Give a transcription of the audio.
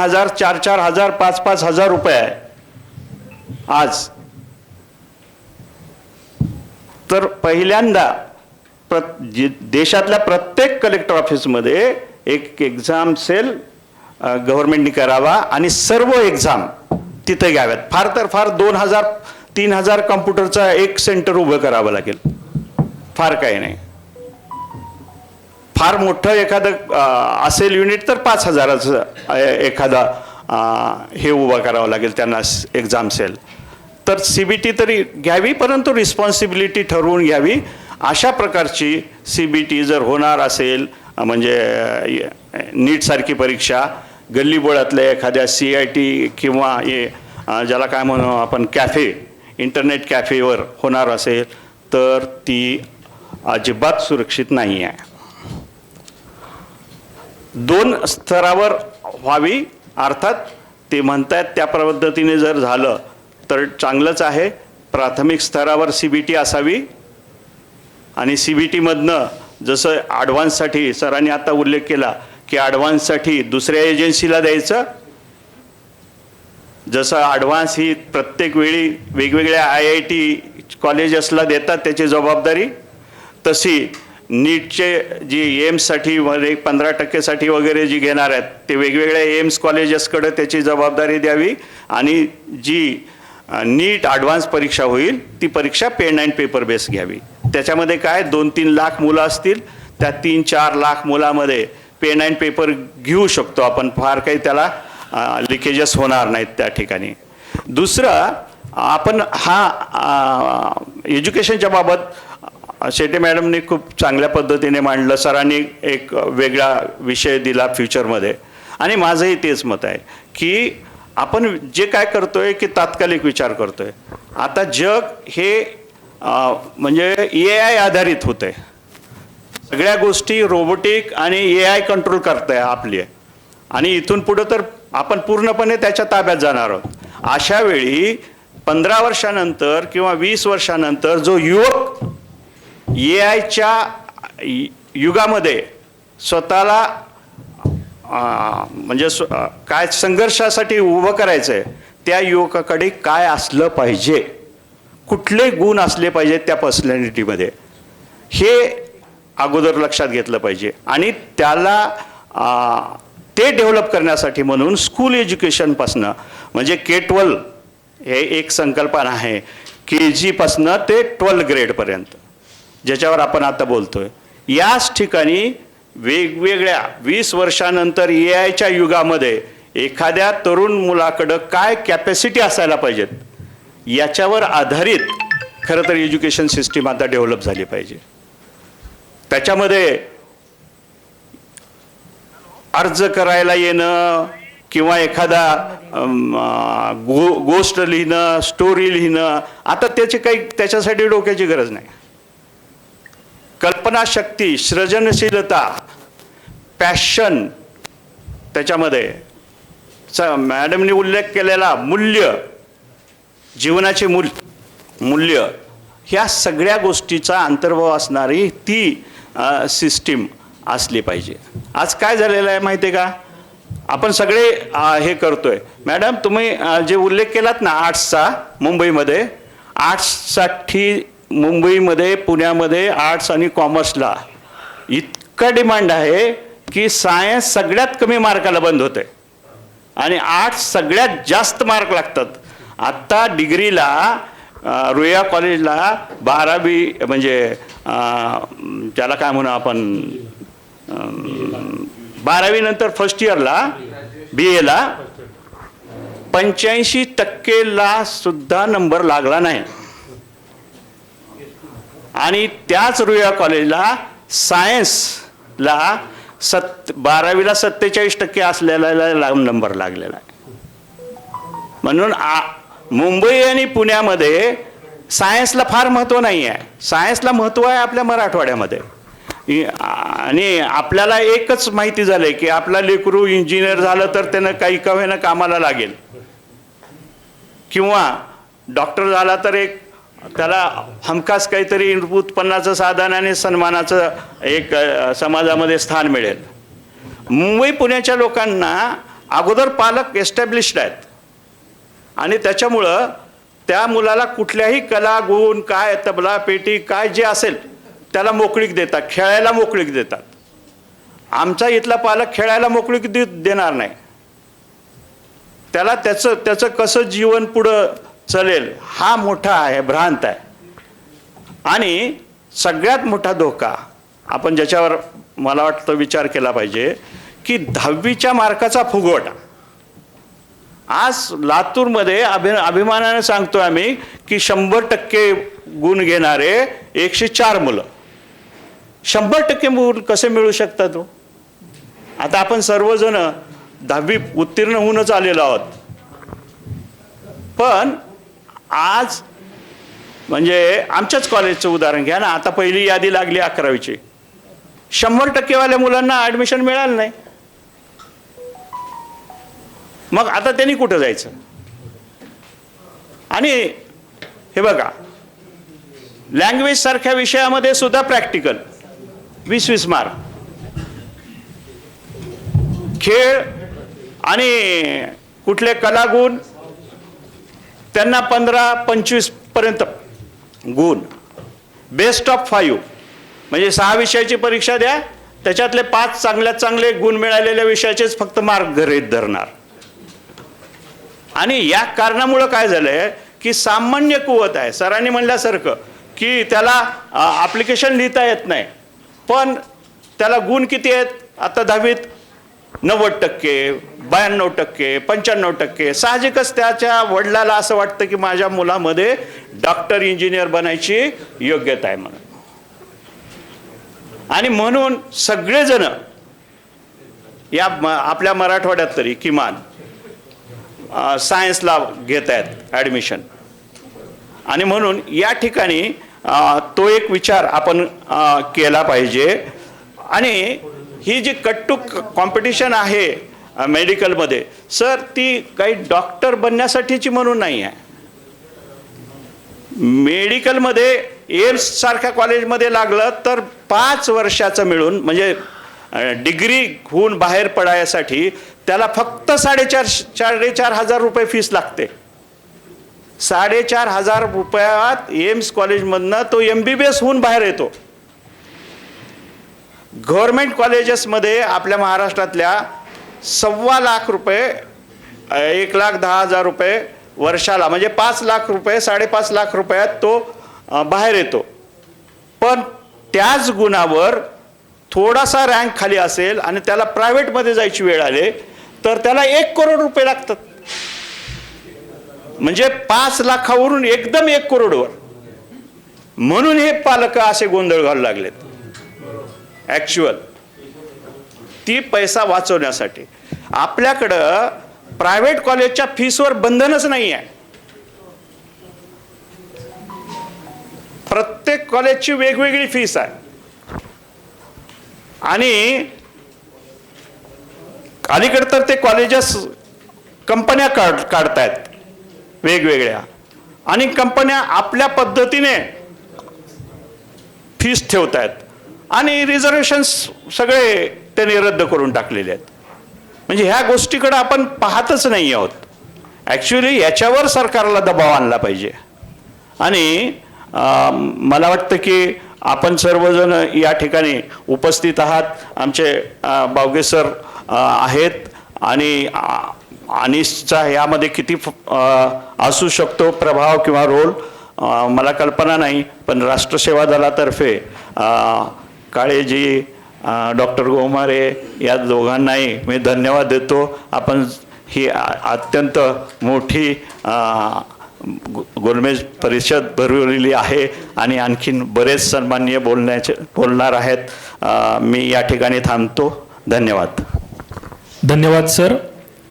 हजार 4,000 5,000 रुपये आहे आज. तर पहिल्यांदा देशातल्या प्रत्येक कलेक्टर ऑफिसमध्ये एक एक्झाम सेल गव्हर्नमेंटने करावा आणि सर्व एक्झाम तिथे घ्याव्यात. फार तर फार 2,000-3,000 कॉम्प्युटरचा एक सेंटर उभं करावं लागेल. फार काही नाही. फार मोठं एखादं असेल युनिट तर 5,000चं एखादा हे उभं करावं लागेल त्यांना एक्झाम सेल. तर CBT तरी घ्यावी, परंतु रिस्पॉन्सिबिलिटी ठरवून घ्यावी. अशा प्रकारची CBT जर होणार असेल, म्हणजे नीटसारखी परीक्षा गल्लीबोळातल्या एखाद्या CIT किंवा ज्याला काय म्हणू आपण कॅफे, इंटरनेट कॅफेवर होणार असेल तर ती अजिबात सुरक्षित नाही आहे. 2 स्तरावर व्हावी. अर्थात ते म्हणतात त्या पद्धतीने जर झालं तर चांगलंच आहे. प्राथमिक स्तरावर CBT असावी आणि CBTमधनं जसं ॲडव्हान्ससाठी सरांनी आता उल्लेख केला की ॲडव्हान्ससाठी दुसऱ्या एजन्सीला द्यायचं. जसं ॲडव्हान्स ही प्रत्येक वेळी वेगवेगळ्या IIT कॉलेजेसला देतात त्याची जबाबदारी, तशी नीटचे जी एम्ससाठी 15% वगैरे जी घेणार आहेत ते वेगवेगळ्या एम्स कॉलेजेसकडे त्याची जबाबदारी द्यावी. आणि जी नीट ॲडव्हान्स परीक्षा होईल ती परीक्षा पेन अँड पेपर बेस घ्यावी. त्याच्यामध्ये काय 2-3 लाख मुलं असतील, त्या 3-4 लाख मुलामध्ये पेन अँड पेपर घेऊ शकतो आपण. फार काही त्याला लिकेजेस होणार नाहीत त्या ठिकाणी. दुसरं, आपण एज्युकेशनच्या बाबत शेटे मॅडमने खूप चांगल्या पद्धतीने मांडलं. सरांनी एक वेगळा विषय दिला फ्युचरमध्ये, आणि माझंही तेच मत आहे की आपण जे काय करतोय की तात्कालिक विचार करतोय. आता जग हे म्हणजे AI आधारित होते. सगळ्या गोष्टी रोबोटिक आणि AI कंट्रोल करताय आपली, आणि इथून पुढं तर आपण पूर्णपणे त्याच्या ताब्यात जाणार आहोत. अशा वेळी 15 वर्षानंतर किंवा 20 वर्षानंतर जो युवक AIच्या युगामध्ये स्वतःला म्हणजे काय संघर्षासाठी उभं करायचं आहे, त्या युवकाकडे काय असलं पाहिजे, कुठले गुण असले पाहिजेत त्या पर्सनॅलिटीमध्ये, हे अगोदर लक्षात घेतलं पाहिजे. आणि त्याला ते डेव्हलप करण्यासाठी म्हणून स्कूल एज्युकेशनपासनं, म्हणजे K-12 हे एक संकल्पना आहे, KG पासनं ते 12 ग्रेडपर्यंत ज्याच्यावर आपण आता बोलतोय. याच ठिकाणी वेगवेगळ्या 20 वर्षानंतर AIच्या युगामध्ये एखाद्या तरुण मुलाकडं काय कॅपॅसिटी असायला पाहिजेत याच्यावर आधारित खरं तर एज्युकेशन सिस्टीम आता डेव्हलप झाली पाहिजे. त्याच्यामध्ये अर्ज करायला येणं किंवा एखादा गोष्ट लिहिणं, स्टोरी लिहिणं, आता त्याच्यासाठी डोक्याची गरज नाही. कल्पनाशक्ती, सृजनशीलता, पॅशन, त्याच्यामध्ये मॅडमनी उल्लेख केलेला मूल्य, जीवनाचे मूल्य, ह्या सगळ्या गोष्टीचा अंतर्भाव असणारी ती सिस्टीम असली पाहिजे. आज काय झालेलं आहे माहिती आहे का, आपण सगळे हे करतोय. मॅडम तुम्ही जे उल्लेख केलात ना आर्ट्सचा, मुंबईमध्ये आर्ट्ससाठी, मुंबईमध्ये पुण्यामध्ये आर्ट्स आणि कॉमर्सला इतका डिमांड आहे की सायन्स सगळ्यात कमी मार्काला बंद होते आणि आर्ट्स सगळ्यात जास्त मार्क लागतात. आत्ता डिग्रीला रुईया कॉलेजला 12वी म्हणजे त्याला काय म्हणू आपण 12वी नंतर फर्स्ट इयरला BAला 85% सुद्धा नंबर लागला नाही. आणि त्याच रुईया कॉलेजला सायन्सला 12वीला 47% असलेला नंबर लागलेला आहे. म्हणून मुंबई आणि पुण्यामध्ये सायन्सला फार महत्त्व नाही आहे. सायन्सला महत्त्व आहे आपल्या मराठवाड्यामध्ये. आणि आपल्याला एकच माहिती झालंय की आपला लेकरू इंजिनियर झालं तर त्यानं काही कवेनं कामाला लागेल, किंवा डॉक्टर झाला तर एक त्याला हमखास काहीतरी उत्पन्नाचं साधन आणि सन्मानाचं एक समाजामध्ये स्थान मिळेल. मुंबई पुण्याच्या लोकांना अगोदर पालक एस्टॅब्लिश्ड आहेत आणि त्याच्यामुळं त्या मुलाला कुठल्याही कला गुण काय तबला पेटी काय जे असेल त्याला मोकळीक देतात, खेळायला मोकळीक देतात. आमचा इथला पालक खेळायला मोकळीक देणार नाही. त्याला त्याचं कसं जीवन पुढं चालेल हा मोठा आहे, भ्रांत आहे. आणि सगळ्यात मोठा धोका आपण ज्याच्यावर मला वाटतं विचार केला पाहिजे की 10वीच्या मार्काचा फुगवटा. आज लातूरमध्ये अभिमानाने सांगतो आम्ही की 100% गुण घेणारे 104 मुलं. 100% गुण कसे मिळू शकतात हो? आता आपण सर्वजण 10वी उत्तीर्ण होऊनच आलेलो आहोत. पण आज म्हणजे आमच्याच कॉलेजचं उदाहरण घ्या ना. आता पहिली यादी लागली 11वीची. 100% वाल्या मुलांना ॲडमिशन मिळालं नाही. मग आता त्यांनी कुठं जायचं? आणि हे बघा, लँग्वेज सारख्या विषयामध्ये सुद्धा प्रॅक्टिकल 20-20 मार्क, खेळ आणि कुठले कलागुण त्यांना 15-25 पर्यंत गुण. बेस्ट ऑफ 5 म्हणजे 6 विषयाची परीक्षा द्या, त्याच्यातले 5 चांगल्यात चांगले गुण मिळालेल्या विषयाचेच फक्त मार्क गृहीत धरणार. आणि या कारणामुळं काय झालंय की सामान्य कुवत आहे. सरांनी म्हणल्यासारखं की त्याला ॲप्लिकेशन लिहिता येत नाही, पण त्याला गुण किती आहेत आता 10वीत? 90%, 92%, 95%. साहजिकच त्याच्या वडिलाला असं वाटतं की माझ्या मुलामध्ये डॉक्टर इंजिनियर बनायची योग्यता आहे म्हणून. आणि म्हणून सगळेजण या आपल्या मराठवाड्यात तरी किमान सायन्सला घेत आहेत ॲडमिशन. आणि म्हणून या ठिकाणी तो एक विचार आपण केला पाहिजे. आणि ही जी कट्टू कॉम्पिटिशन आहे मेडिकलमध्ये, सर ती काही डॉक्टर बनण्यासाठीची म्हणून नाही आहे. मेडिकलमध्ये एम्स सारख्या कॉलेजमध्ये लागलं तर 5 वर्षाचं मिळून म्हणजे डिग्री होऊन बाहेर पडायसाठी त्याला फक्त 4,500 रुपये फीस लागते. 4,500 रुपयात एम्स कॉलेजमधनं तो MBBS होऊन बाहेर येतो. गव्हर्मेंट कॉलेजेसमध्ये आपल्या महाराष्ट्रातल्या 2.25 लाख रुपये, 1,10,000 रुपये वर्षाला म्हणजे 5 लाख रुपये, 5.5 लाख रुपयात तो बाहेर येतो. पण त्याच गुणावर थोडासा रँक खाली असेल आणि त्याला प्रायव्हेटमध्ये जायची वेळ आली तर त्याला 1 करोड रुपये लागतात. म्हणजे 5 लाखावरून एकदम 1 करोडवर. म्हणून हे पालक असे गोंधळ घालू लागलेत. ॲक्च्युअल ती पैसा वाचवण्यासाठी आपल्याकडं प्रायव्हेट कॉलेजच्या फीसवर बंधनच नाही आहे. प्रत्येक कॉलेजची वेगवेगळी फीस आहे. आणि अलीकडे तर ते कॉलेजेस कंपन्या काढतायत वेगवेगळ्या, आणि कंपन्या आपल्या पद्धतीने फीस ठेवतायत आणि रिझर्वेशन्स सगळे त्यांनी रद्द करून टाकलेले आहेत. म्हणजे ह्या गोष्टीकडे आपण पाहतच नाही आहोत. ॲक्च्युली याच्यावर सरकारला दबाव आणला पाहिजे. आणि मला वाटतं की आपण सर्वजण या ठिकाणी उपस्थित आहात. आमचे बावगे सर आहेत आणि अनिसचा यामध्ये किती असू शकतो प्रभाव किंवा रोल मला कल्पना नाही. पण राष्ट्रसेवा दलातर्फे काळेजी, डॉक्टर गोमारे या दोघांनाही मी धन्यवाद देतो. आपण ही अत्यंत मोठी गोलमेज परिषद भरवलेली आहे आणि आणखीन बरेच सन्माननीय बोलणार आहेत. मी या ठिकाणी थांबतो. धन्यवाद. धन्यवाद सर.